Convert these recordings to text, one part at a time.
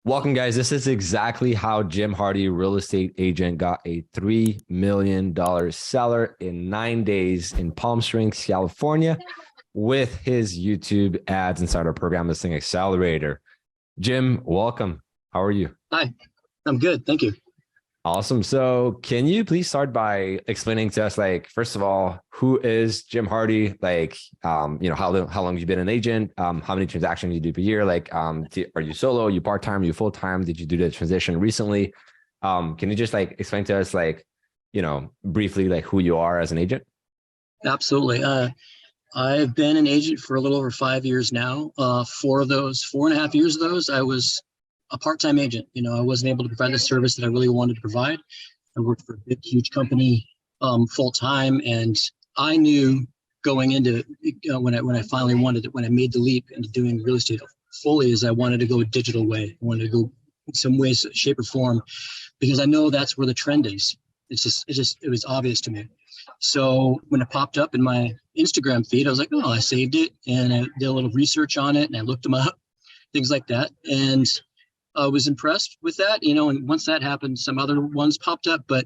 Welcome, guys. This is exactly how Jim Hardy, real estate agent, got a $3 million seller in 9 days in Palm Springs, California, with his YouTube ads inside our program, Listing Accelerator. Jim, welcome. How are you? Hi, I'm good. Thank you. Awesome. So can you please start by explaining to us, like, first of all, who is Jim Hardy? Like, how long have you been an agent? How many transactions you do per year? Like, are you solo? Are you part-time? Are you full-time? Did you do the transition recently? Can you just like explain to us, like, briefly, like who you are as an agent? Absolutely. I've been an agent for a little over 5 years now. 4.5 years of those, I was a part-time agent. I wasn't able to provide the service that I really wanted to provide. I worked for a big, huge company full-time, and I knew going into when I made the leap into doing real estate fully, is I wanted to go a digital way. I wanted to go in some way, shape, or form, because I know that's where the trend is. It was obvious to me. So when it popped up in my Instagram feed, I was like, oh, I saved it, and I did a little research on it, and I looked them up, things like that. And I was impressed with that, and once that happened, some other ones popped up, but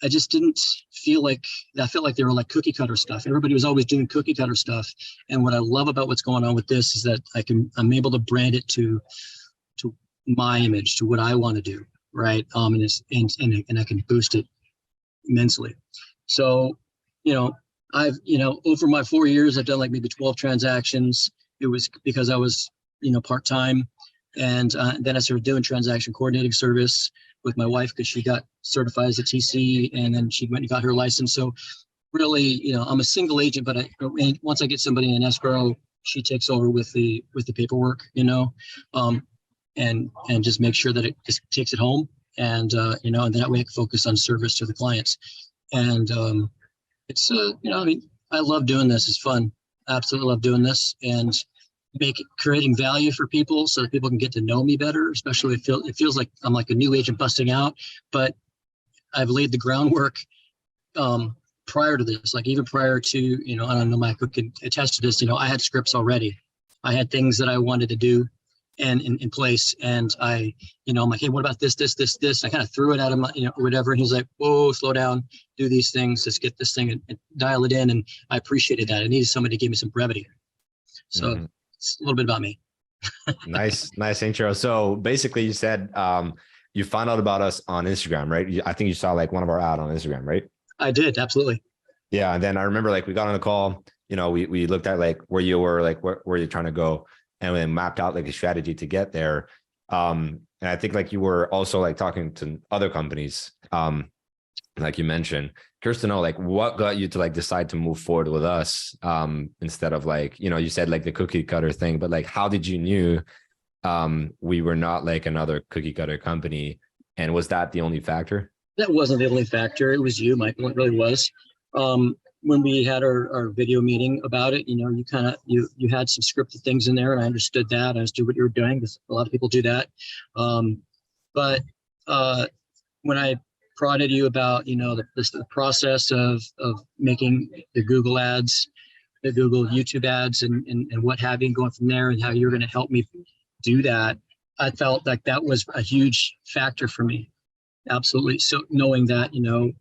I just didn't feel like, I felt like they were like cookie cutter stuff. Everybody was always doing cookie cutter stuff. And what I love about what's going on with this is that I'm able to brand it to my image, to what I want to do. Right. And I can boost it immensely. So, over my 4 years, I've done like maybe 12 transactions. It was because I was, part-time. And then I started doing transaction coordinating service with my wife, because she got certified as a TC, and then she went and got her license. So really, I'm a single agent, but once I get somebody in escrow, she takes over with the paperwork, and just make sure that it just takes it home. And, and that way I can focus on service to the clients. And it's, I love doing this. It's fun. Absolutely love doing this. And creating value for people so that people can get to know me better. Especially it feels like I'm like a new agent busting out, but I've laid the groundwork prior to this, like even prior to, I don't know, Michael can attest to this, I had scripts already. I had things that I wanted to do and in place. And I'm like, hey, what about this? I kind of threw it out of my, whatever. And he's like, whoa, slow down, do these things. Let's get this thing and dial it in. And I appreciated that. I needed somebody to give me some brevity. So it's a little bit about me. Nice intro. So basically you said, you found out about us on Instagram, right? I think you saw like one of our ad on Instagram, right? I did. Absolutely. Yeah. And then I remember like we got on a call, we looked at like where you were, like where you're trying to go, and then mapped out like a strategy to get there. And I think like you were also like talking to other companies, like you mentioned. Curious to know, like, what got you to like decide to move forward with us, instead of like, you said like the cookie cutter thing, but like, how did you knew we were not like another cookie cutter company? And was that the only factor? That wasn't the only factor. It was you, Michael. It really was. When we had our video meeting about it, you had some scripted things in there, and I understood that. I understood what you were doing, because a lot of people do that. But when I prodded you about, the process of making the Google ads, the Google YouTube ads, and what have you, going from there, and how you're going to help me do that, I felt like that was a huge factor for me. Absolutely. So knowing that, you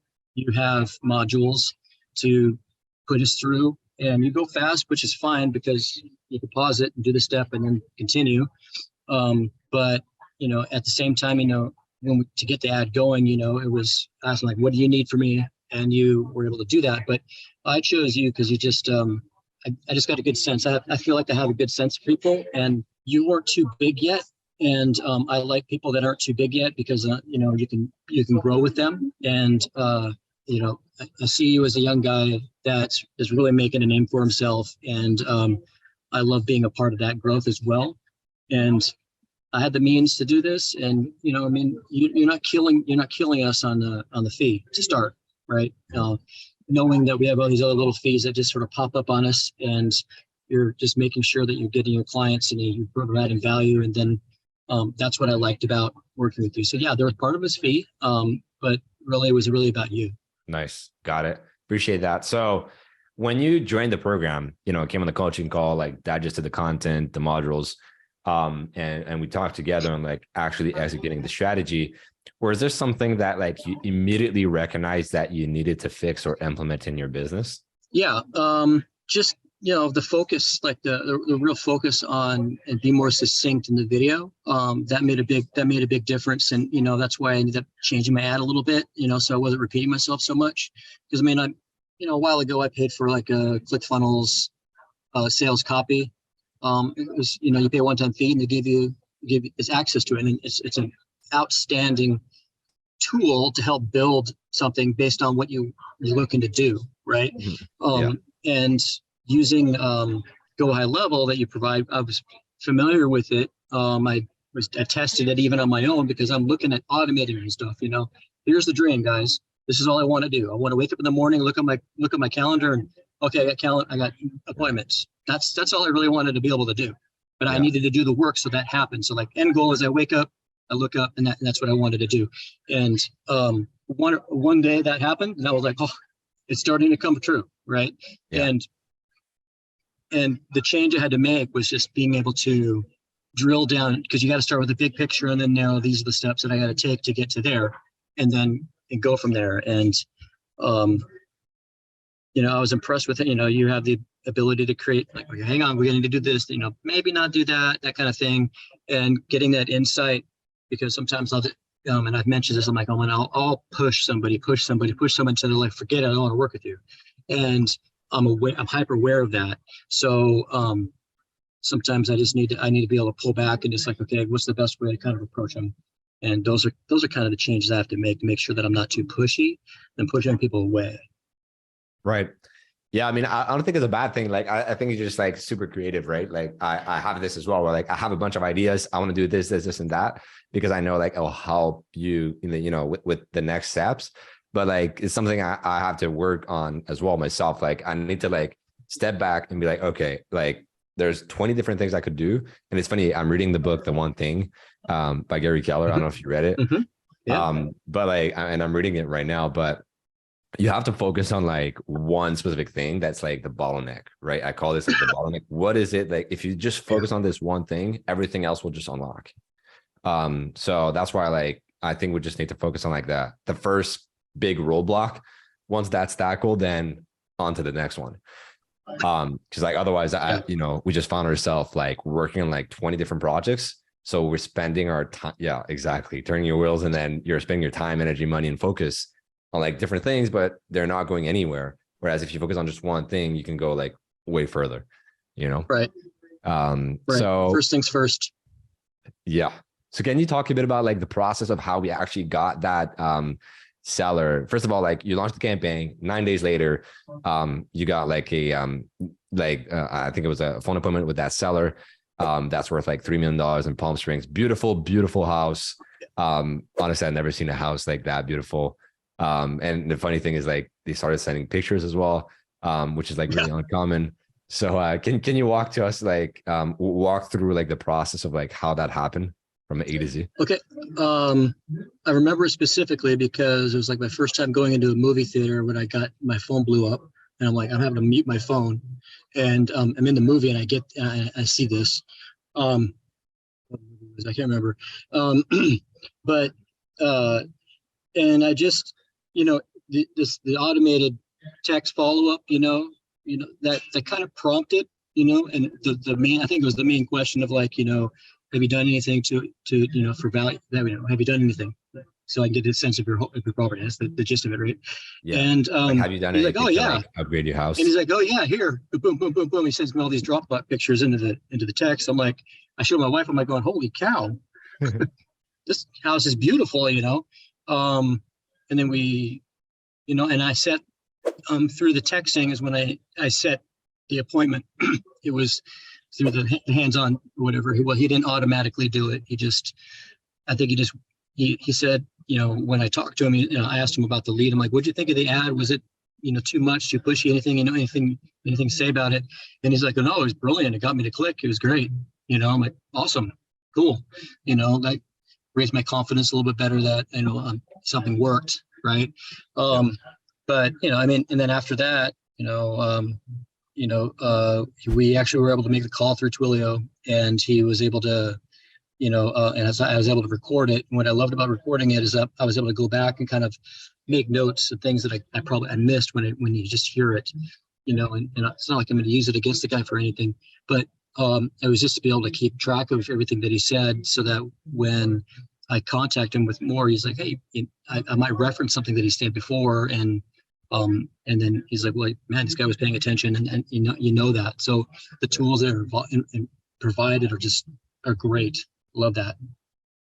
have modules to put us through, and you go fast, which is fine, because you can pause it and do the step and then continue. But, at the same time, to get the ad going, it was asking like, what do you need from me? And you were able to do that. But I chose you because you just, I just got a good sense. I feel like I have a good sense of people, and you weren't too big yet. And I like people that aren't too big yet, because, you can grow with them. And, I see you as a young guy that is really making a name for himself. And I love being a part of that growth as well. And I had the means to do this, and you're not killing us on the fee to start, right? Knowing that we have all these other little fees that just sort of pop up on us, and you're just making sure that you're getting your clients and you're providing value, and then that's what I liked about working with you. So yeah, there was part of his fee, but really it was really about you. Nice, got it. Appreciate that. So when you joined the program, came on the coaching call, like digested the content, the modules. and we talked together on like actually executing the strategy. Or is there something that like you immediately recognized that you needed to fix or implement in your business? Yeah. Just, the focus, like the real focus on and be more succinct in the video. That made a big difference. And, that's why I ended up changing my ad a little bit, so I wasn't repeating myself so much. Because a while ago I paid for like a ClickFunnels sales copy. It was, you pay a one-time fee and they give you access to it. And it's an outstanding tool to help build something based on what you're looking to do, right? And using Go High Level that you provide, I was familiar with it. I tested it even on my own because I'm looking at automating and stuff. Here's the dream, guys. This is all I want to do. I want to wake up in the morning, look at my calendar, and okay, I got appointments. That's all I really wanted to be able to do. But I needed to do the work so that happened. So like end goal is I wake up, I look up, and that's what I wanted to do. And one day that happened, and I was like, oh, it's starting to come true, right? Yeah. And the change I had to make was just being able to drill down, because you got to start with the big picture and then now these are the steps that I got to take to get to there, and go from there. And I was impressed with it. You have the ability to create, like, okay, hang on, we're going to do this, maybe not do that kind of thing, and getting that insight, because sometimes and I've mentioned this, I'm like, oh, and I'll push somebody to they're like, forget it, I don't want to work with you. And I'm hyper aware of that. So sometimes I need to be able to pull back and just like, okay, what's the best way to kind of approach them? And those are kind of the changes I have to make sure that I'm not too pushy and pushing people away. Right. Yeah. I mean, I don't think it's a bad thing. Like, I think you're just like super creative, right? Like I have this as well, where like I have a bunch of ideas. I want to do this, and that, because I know like I'll help you in the, with the next steps. But like, it's something I have to work on as well myself. Like I need to like step back and be like, okay, like there's 20 different things I could do. And it's funny, I'm reading the book, The One Thing, by Gary Keller. I don't know if you read it. Yeah. But like, and I'm reading it right now, but you have to focus on like one specific thing that's like the bottleneck, right? I call this like the bottleneck. What is it? Like, if you just focus on this one thing, everything else will just unlock. So that's why like, I think we just need to focus on like the first big roadblock. Once that's tackled, then on to the next one. Because like otherwise we just found ourselves like working on like 20 different projects. So we're spending our time. Yeah, exactly. Turning your wheels, and then you're spending your time, energy, money, and focus on like different things, but they're not going anywhere. Whereas if you focus on just one thing, you can go like way further, Right. So first things first. Yeah. So can you talk a bit about like the process of how we actually got that seller? First of all, like you launched the campaign, 9 days later, you got like I think it was a phone appointment with that seller. That's worth like $3 million in Palm Springs. Beautiful, beautiful house. Honestly, I've never seen a house like that beautiful. And the funny thing is like they started sending pictures as well, which is like really uncommon. So can you walk to us, like walk through like the process of like how that happened from A to Z? Okay. I remember it specifically because it was like my first time going into a movie theater when my phone blew up, and I'm like, I'm having to mute my phone, and I'm in the movie and I see this. I can't remember. But and I just, the automated text follow-up, that kind of prompted, and the main, I think it was the main question of like, have you done anything to for value? Have you done anything? So I can get a sense of your property. That's the gist of it, right? Yeah. And like, have you done anything like, oh, to like upgrade your house? And he's like, oh yeah, here, boom, boom, boom, boom. He sends me all these Dropbox pictures into the text. I'm like, I showed my wife. I'm like, going, holy cow, this house is beautiful, and then we, and I set through the texting is when I set the appointment. It was through the hands-on whatever. He didn't automatically do it. He said, when I talked to him, I asked him about the lead. I'm like, what'd you think of the ad? Was it, too much, too pushy? Anything to say about it? And he's like, oh, no, it was brilliant. It got me to click. It was great. I'm like, awesome, cool. That raised my confidence a little bit better that, something worked. Right. But, and then after that, we actually were able to make the call through Twilio, and he was able to, and I was able to record it. And what I loved about recording it is that I was able to go back and kind of make notes of things that I probably missed when you just hear it, and it's not like I'm going to use it against the guy for anything, but it was just to be able to keep track of everything that he said, so that when I contact him with more, he's like, hey, I might reference something that he said before, and then he's like, well, man, this guy was paying attention, and you know that. So the tools that are provided are great. Love that.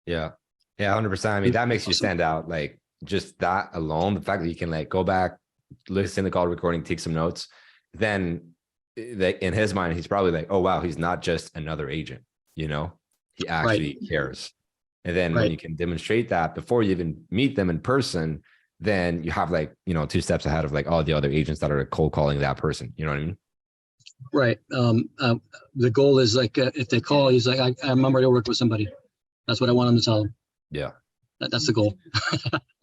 Yeah. 100%. I mean, that makes you Awesome. stand out. Like just that alone, the fact that you can like go back, listen to the call recording, take some notes, then in his mind, he's probably like, oh, wow, he's not just another agent, he actually cares. And then when you can demonstrate that before you even meet them in person, then you have like, 2 steps ahead of like all the other agents that are cold calling that person. You know what I mean? Right. The goal is like, if they call, he's like, I'm ready to work with somebody. That's what I want him to tell them. Yeah. That's the goal.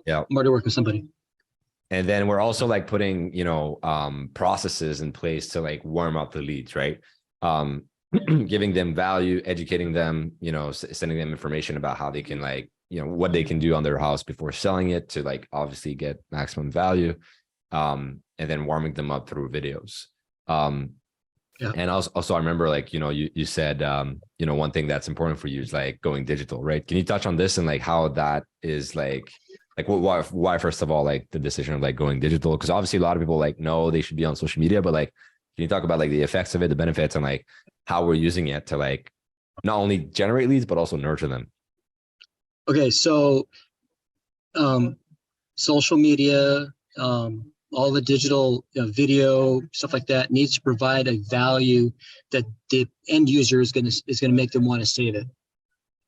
Yeah. I'm ready to work with somebody. And then we're also like putting, processes in place to like warm up the leads, right? Giving them value, educating them, sending them information about how they can like, what they can do on their house before selling it to like obviously get maximum value. And then warming them up through videos. And also I remember like, you said, one thing that's important for you is like going digital, right? Can you touch on this and like how that is like why first of all, like the decision of like going digital? Because obviously a lot of people like know they should be on social media, but like, can you talk about like the effects of it, the benefits, and like how we're using it to like not only generate leads, but also nurture them? Okay. So, social media, all the digital video, stuff like that needs to provide a value that the end user is going to make them want to save it.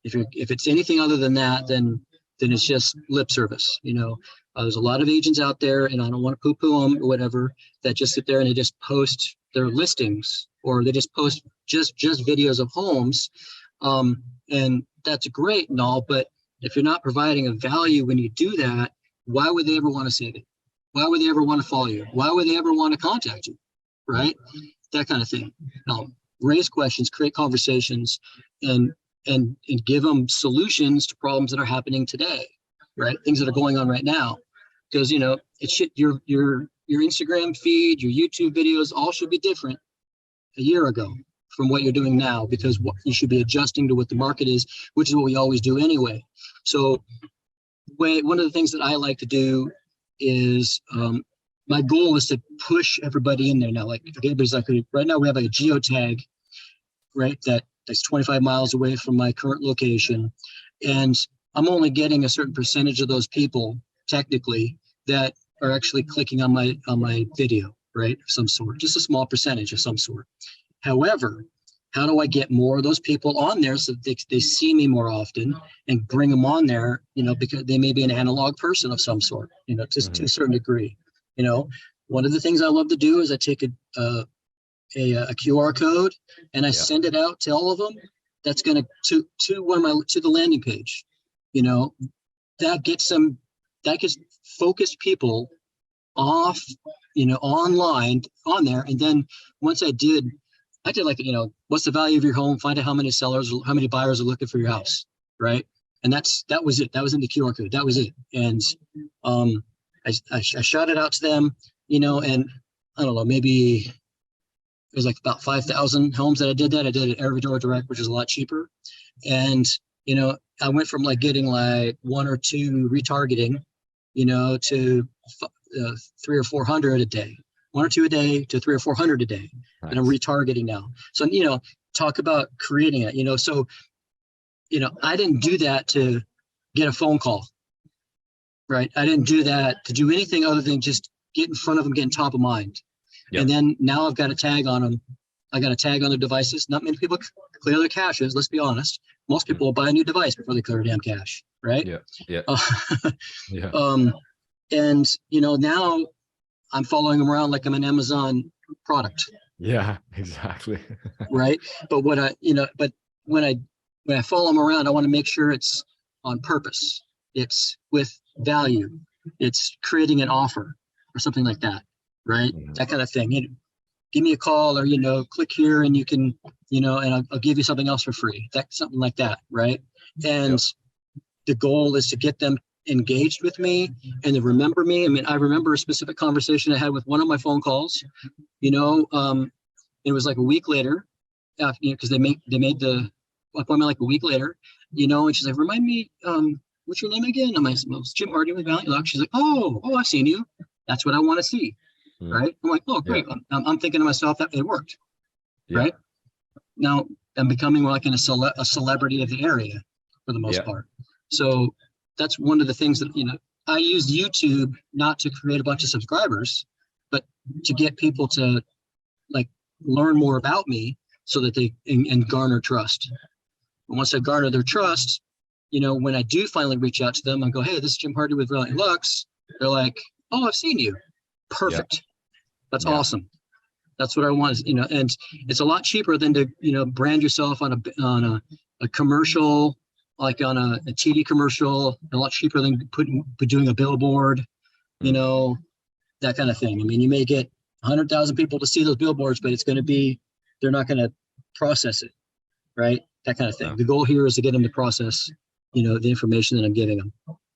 If it's anything other than that, then it's just lip service. There's a lot of agents out there, and I don't want to poo-poo them or whatever, that just sit there and they just post their listings, or they just post just videos of homes. And that's great and all, but if you're not providing a value when you do that, why would they ever want to save it? Why would they ever want to follow you? Why would they ever want to contact you? Right? That kind of thing. Raise questions, create conversations, and give them solutions to problems that are happening today, right? Things that are going on right now. Because it should, your Instagram feed, your YouTube videos, all should be different a year ago from what you're doing now, because you should be adjusting to what the market is, which is what we always do anyway. So one of the things that I like to do is, my goal is to push everybody in there now. Like, everybody's like, right now we have a geotag, right? That's 25 miles away from my current location. And I'm only getting a certain percentage of those people technically that are actually clicking on my video, right? Of some sort, just a small percentage of some sort. However, how do I get more of those people on there so that they see me more often and bring them on there, because they may be an analog person of some sort, to a certain degree. One of the things I love to do is I take a QR code and I send it out to all of them. That's going to the landing page. That gets focused people off, online on there. And then once I did like, what's the value of your home? Find out how many sellers, how many buyers are looking for your house, right? And that was it. That was in the QR code. That was it. And I shot it out to them, and I don't know, maybe it was like about 5,000 homes that I did that. I did it Every Door Direct, which is a lot cheaper. And, I went from like getting like 1 or 2 retargeting, to 300 or 400 a day. 1 or 2 a day to 300 or 400 a day. Nice. And I'm retargeting now. So, talk about creating it, so, I didn't do that to get a phone call, right? I didn't do that to do anything other than just get in front of them, getting top of mind. Yep. And then now I've got a tag on them. I got a tag on their devices. Not many people clear their caches. Let's be honest. Most people will buy a new device before they clear their damn cache, right? Yeah. Yeah. Yeah. And now I'm following them around like I'm an Amazon product. Yeah, exactly. Right. But when I follow them around, I want to make sure it's on purpose. It's with value. It's creating an offer or something like that. Right. Mm-hmm. That kind of thing. give me a call, or, click here and you can, and I'll give you something else for free. Something like that. Right. And the goal is to get them engaged with me and to remember me. I mean, I remember a specific conversation I had with one of my phone calls, it was like a week later, because they made the appointment like a week later, and she's like, remind me, what's your name again? I'm like, well, it's Jim Hardy with Valiant Luck. She's like, oh, I've seen you. That's what I want to see. Right. I'm like, oh, great. Yeah. I'm thinking to myself that it worked. Yeah. Right. Now I'm becoming more like a celebrity of the area for the most part. So that's one of the things that, I used YouTube not to create a bunch of subscribers, but to get people to like learn more about me so that they and garner trust. And once I garner their trust, when I do finally reach out to them and go, hey, this is Jim Hardy with Valiant Lux, they're like, oh, I've seen you. Perfect. That's awesome. That's what I want, and it's a lot cheaper than to, brand yourself on a commercial, like on a TV commercial, a lot cheaper than doing a billboard, that kind of thing. I mean, you may get 100,000 people to see those billboards, but they're not going to process it, right? That kind of thing. The goal here is to get them to process, the information that I'm giving them,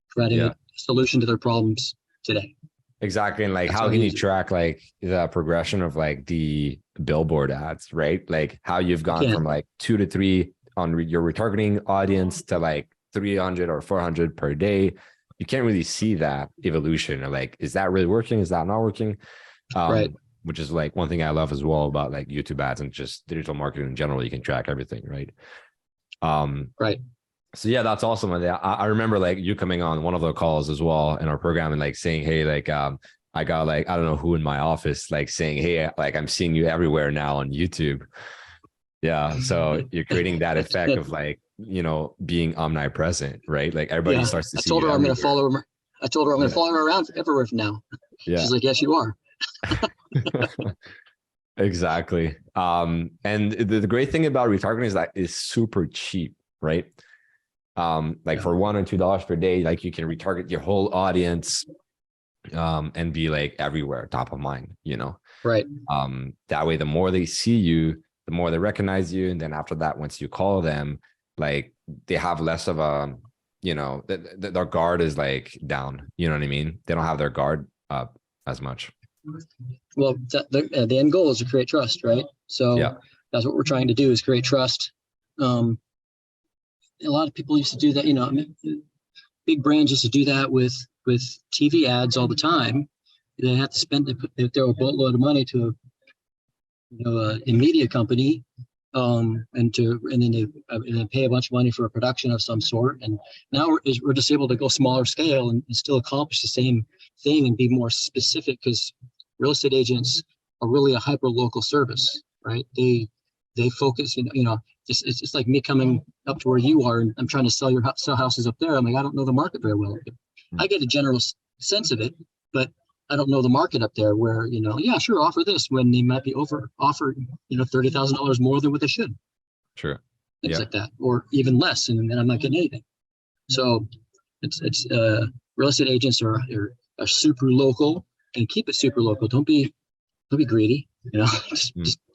providing a solution to their problems today. Exactly. And like, how can you track like the progression of like the billboard ads, right? Like how you've gone from like 2 to 3 on your retargeting audience to like 300 or 400 per day. You can't really see that evolution of like, is that really working? Is that not working? Right. Which is like one thing I love as well about like YouTube ads and just digital marketing in general. You can track everything, right? Right. So yeah, that's awesome. I remember like you coming on one of the calls as well in our program and like saying, hey, like I got like, I don't know who in my office, like saying, hey, like I'm seeing you everywhere now on YouTube. Yeah. So you're creating that effect of like, being omnipresent, right? Like everybody starts to see. I told her I'm going to follow her. I told her I'm going to follow her around everywhere from now. Yeah. She's like, yes, you are. Exactly. And the great thing about retargeting is that it's super cheap, right? Like for $1 or $2 per day, like you can retarget your whole audience and be like everywhere, top of mind, Right. That way, the more they see you, the more they recognize you. And then after that, once you call them, like they have less of a, their guard is like down, you know what I mean? They don't have their guard up as much. Well, the end goal is to create trust, right? So that's what we're trying to do, is create trust. A lot of people used to do that, big brands used to do that with TV ads all the time. They have to they throw a boatload of money to a media company, and then they pay a bunch of money for a production of some sort. And now we're just able to go smaller scale and still accomplish the same thing and be more specific, because real estate agents are really a hyper local service, right? They focus, it's just like me coming up to where you are and I'm trying to sell houses up there. I'm like, I don't know the market very well. I get a general sense of it, but I don't know the market up there where, sure, offer this when they might be offered, $30,000 more than what they should. Sure. Things like that, or even less, and then I'm not getting anything. So it's real estate agents are super local, and keep it super local. Don't be greedy,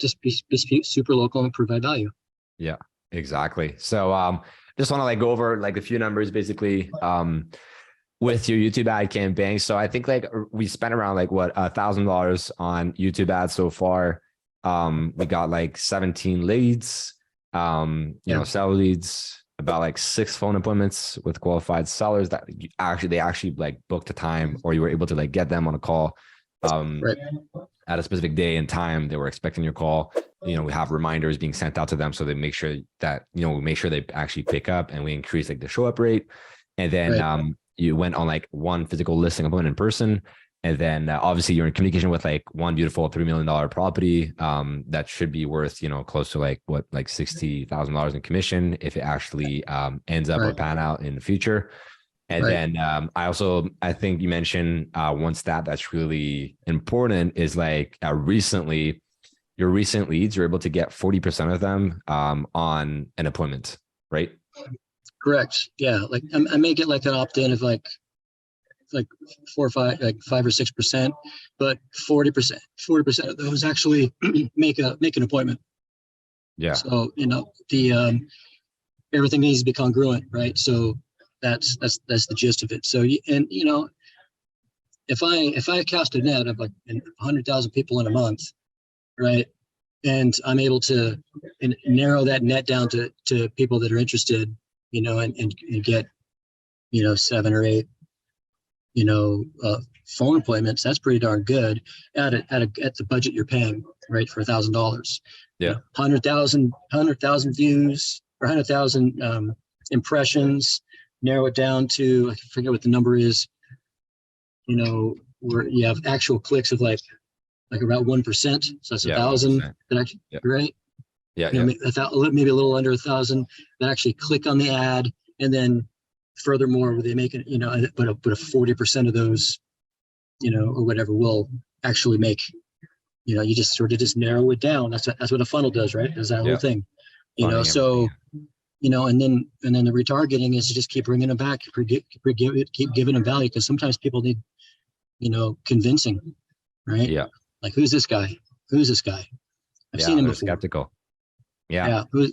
just be super local and provide value. Yeah, exactly. So just want to like go over like a few numbers basically with your YouTube ad campaign. So I think like we spent around like what $1,000 on YouTube ads so far. We got like 17 leads, sell leads, about like 6 phone appointments with qualified sellers that they actually like booked a time, or you were able to like get them on a call at a specific day and time they were expecting your call. We have reminders being sent out to them, so they make sure that, we make sure they actually pick up, and we increase like the show up rate. And then you went on like one physical listing appointment in person. And then obviously you're in communication with like one beautiful $3 million property that should be worth, close to like $60,000 in commission if it actually ends up or pan out in the future. And then I think you mentioned one stat that's really important is like recently, your recent leads, you're able to get 40% of them on an appointment, right? Correct. Yeah. Like I may get like an opt-in of like like 5 or 6%, but 40% of those actually make an appointment. Yeah. So, everything needs to be congruent, right? So that's the gist of it. So, if I cast a net of like 100,000 people in a month, right, and I'm able to narrow that net down to people that are interested, and get 7 or 8 phone appointments, that's pretty darn good at the budget you're paying, right, for $1,000. Yeah. 100,000 views or 100,000 impressions, narrow it down to, I forget what the number is, where you have actual clicks of like about 1%. So that's 1,000 that actually, right? Yeah. Maybe a little under 1,000 that actually click on the ad. And then furthermore, they make it, but a 40% of those, or whatever will actually make, you just sort of just narrow it down. That's what a funnel does, right? Does that whole thing, so, and then the retargeting is to just keep bringing them back, keep giving them value. Cause sometimes people need, convincing, right? Yeah. Like, who's this guy? I've seen him before. Skeptical. Yeah. Yeah. Who's,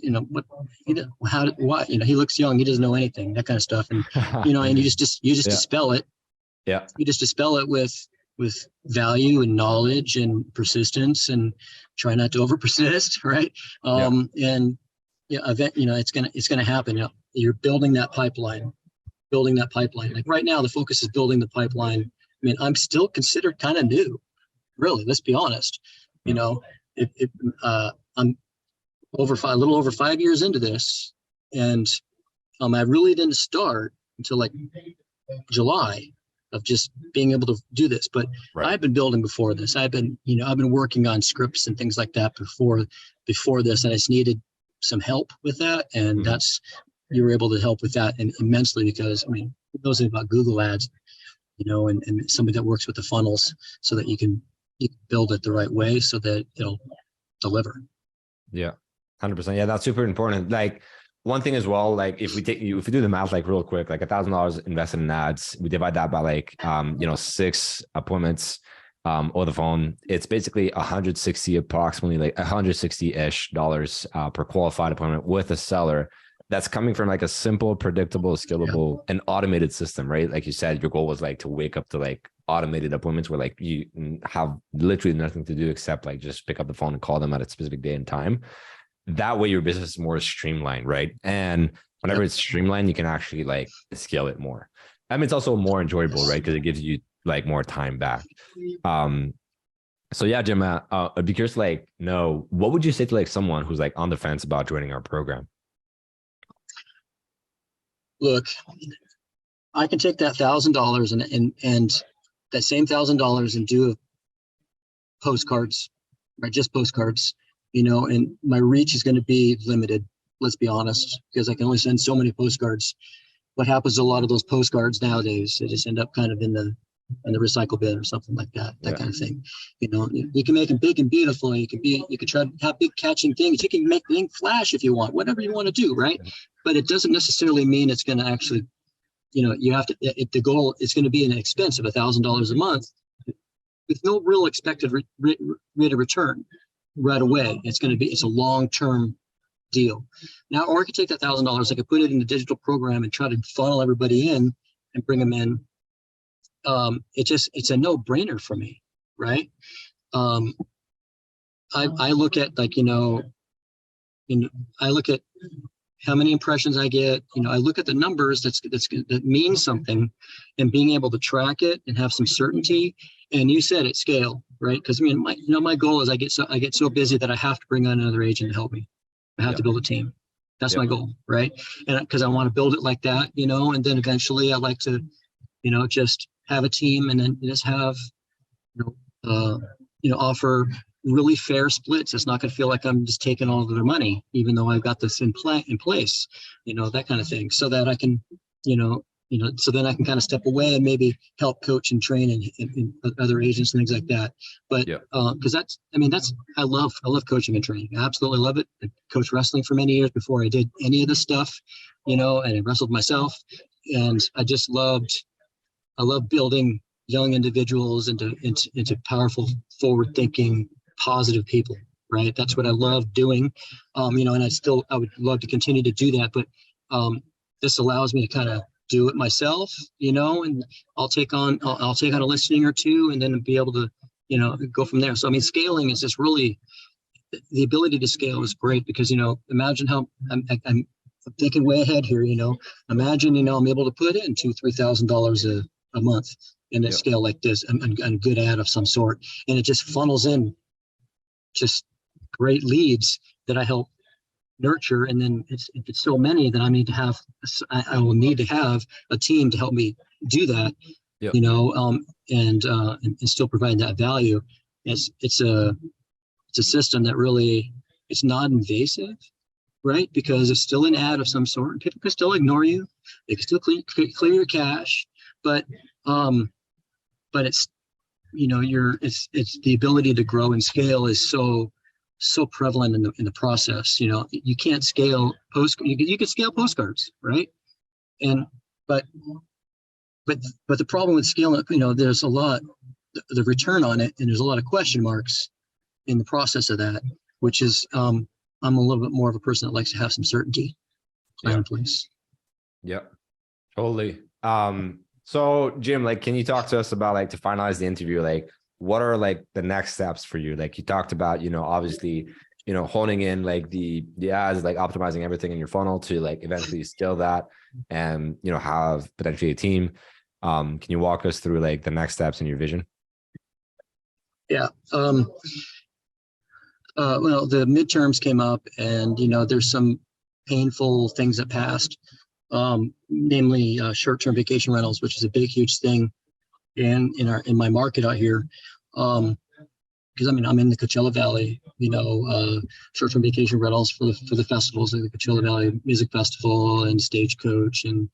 why, he looks young. He doesn't know anything, that kind of stuff. And, and you just dispel it. Yeah. You just dispel it with value and knowledge and persistence, and try not to over persist. Right. And it's going to happen. You're building that pipeline. Like right now, the focus is building the pipeline. I mean, I'm still considered kind of new, really. Let's be honest. I'm a little over 5 years into this, and I really didn't start until like July of just being able to do this. But I've been building before this. I've been working on scripts and things like that before this, and I just needed some help with that, and you were able to help with that immensely, because who knows about Google ads, and somebody that works with the funnels, so that you can build it the right way so that it'll deliver. Yeah. 100%. Yeah, that's super important. Like, one thing as well, like if we do the math, like real quick, like $1,000 invested in ads, we divide that by like 6 appointments over the phone. It's basically approximately like $160-ish per qualified appointment with a seller. That's coming from like a simple, predictable, scalable, and automated system, right? Like you said, your goal was like to wake up to like automated appointments where like you have literally nothing to do except like just pick up the phone and call them at a specific day and time. That way your business is more streamlined, right? And whenever it's streamlined, you can actually like scale it more. It's also more enjoyable, right? Because it gives you like more time back. So yeah, Jim, I'd be curious to like know, what would you say to like someone who's like on the fence about joining our program? Look, I can take that $1,000 and that same $1,000 and do postcards, right? Just postcards, and my reach is going to be limited. Let's be honest, because I can only send so many postcards. What happens to a lot of those postcards nowadays? They just end up kind of in the recycle bin or something like that, kind of thing. You can make them big and beautiful. You can try to have big catching things. You can make the ink flash if you want, whatever you want to do, right? But it doesn't necessarily mean it's going to actually, you have to, the goal is going to be an expense of $1,000 a month with no real expected rate of return right away. It's a long-term deal. Now, or I could take that $1,000, I could put it in the digital program and try to funnel everybody in and bring them in. It's a no-brainer for me, right? I look at like, I look at how many impressions I get, I look at the numbers that means something, and being able to track it and have some certainty. And you said it, scale, right? Because my goal is I get so busy that I have to bring on another agent to help me. I have to build a team. That's my goal, right? And because I want to build it like that, and then eventually I like to, just have a team, and then just have, offer really fair splits. It's not going to feel like I'm just taking all of their money, even though I've got this in place, that kind of thing, so that I can, so then I can kind of step away and maybe help coach and train in other agents and things like that. But because I love coaching and training. I absolutely love it. I coached wrestling for many years before I did any of this stuff, and I wrestled myself, and I just loved I love building young individuals into powerful, forward thinking, positive people, right? That's what I love doing. You know, and I would love to continue to do that, but this allows me to kind of do it myself, you know, and I'll take on a listing or two and then be able to, you know, go from there. So, I mean, scaling is just really, the ability to scale is great because, you know, imagine how I'm thinking way ahead here, you know, imagine, you know, I'm able to put in $2,000-3,000 a month in a Yep. scale like this and a good ad of some sort. And it just funnels in just great leads that I help nurture. And then if it's so many, then I will need to have a team to help me do that, Yep. you know, and still provide that value. It's a system that really, it's not invasive, right? Because it's still an ad of some sort. People can still ignore you. They can still clear your cash, but it's, you know, it's the ability to grow and scale is so prevalent in the process. You know, you can't scale you can scale postcards, right? And but the problem with scaling, you know, there's a lot, the return on it, and there's a lot of question marks in the process of that, which is I'm a little bit more of a person that likes to have some certainty plan in place. Yep. Totally. So Jim, like, can you talk to us about, like, to finalize the interview, like, what are like the next steps for you? Like, you talked about, you know, obviously, you know, honing in like the ads, like optimizing everything in your funnel to like eventually scale that and, you know, have potentially a team. Can you walk us through like the next steps in your vision? Yeah. Well, the midterms came up, and you know, there's some painful things that passed, namely short-term vacation rentals, which is a big, huge thing in my market out here. Because I mean, I'm in the Coachella Valley, you know, short-term vacation rentals for the festivals, like the Coachella Valley Music Festival and Stagecoach, and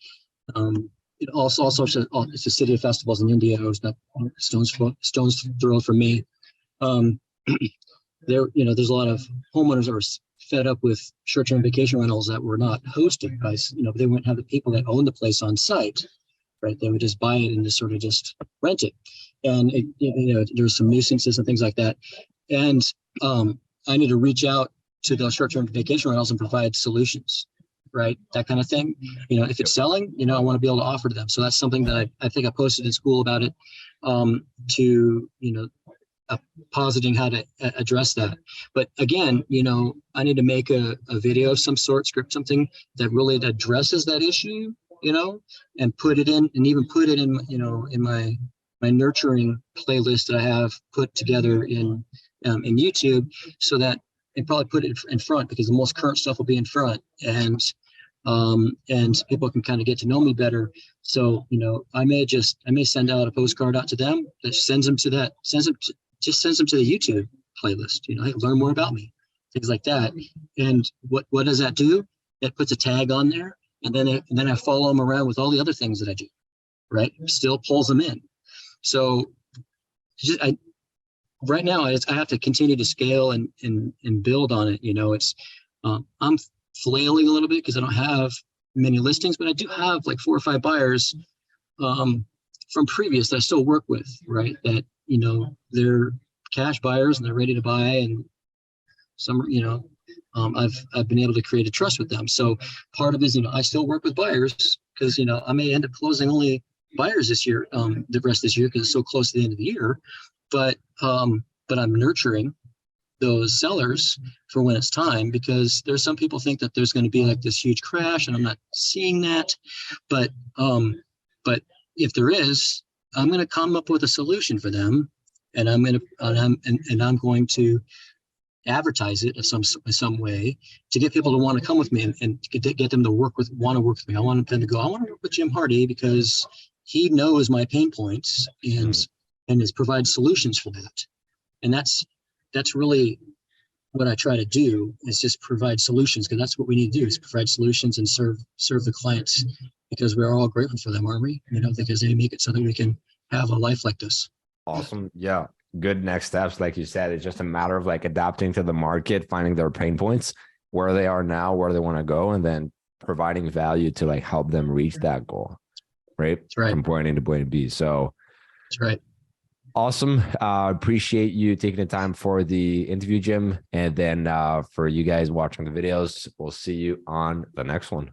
all sorts of. It's a city of festivals in India. It was not stone's throw from me. There, you know, there's a lot of homeowners that were fed up with short-term vacation rentals that were not hosted by, you know, they wouldn't have the people that own the place on site, right? They would just buy it and just sort of just rent it. And it, you know, there's some nuisances and things like that. And I need to reach out to those short-term vacation rentals and provide solutions, right? That kind of thing. You know, if it's selling, you know, I want to be able to offer to them. So that's something that I think I posted in school about it, to, you know, positing how to address that. But again, you know, I need to make a video of some sort, script something that really addresses that issue, you know, and put it in, and even put it in, you know, in my nurturing playlist that I have put together in YouTube, so that, and probably put it in front, because the most current stuff will be in front, and people can kind of get to know me better. So, you know, I may send out a postcard out to them that sends them to the YouTube playlist, you know, hey, learn more about me, things like that. And what does that do? It puts a tag on there, and then I follow them around with all the other things that I do, right? Still pulls them in. So right now I have to continue to scale and build on it. You know, it's I'm flailing a little bit because I don't have many listings, but I do have like 4 or 5 buyers from previous that I still work with, right? That, you know, they're cash buyers and they're ready to buy, and some, you know, I've been able to create a trust with them. So part of it is, you know, I still work with buyers because, you know, I may end up closing only buyers this year, the rest of this year, because it's so close to the end of the year. But I'm nurturing those sellers for when it's time, because there's some people think that there's going to be like this huge crash, and I'm not seeing that. But if there is, I'm going to come up with a solution for them, and I'm going to advertise it in some way to get people to want to come with me, and get them to want to work with me. I want them to go, I want to work with Jim Hardy because he knows my pain points and has provided solutions for that. And that's really what I try to do, is just provide solutions, because that's what we need to do, is provide solutions and serve the clients, because we're all grateful for them, aren't we? You know, because they make it so that we can have a life like this. Awesome. Yeah. Good next steps. Like you said, it's just a matter of like adapting to the market, finding their pain points, where they are now, where they want to go, and then providing value to like help them reach that goal. right? That's right. From point A to point B. So That's right. awesome. Appreciate you taking the time for the interview, Jim. And then for you guys watching the videos, we'll see you on the next one.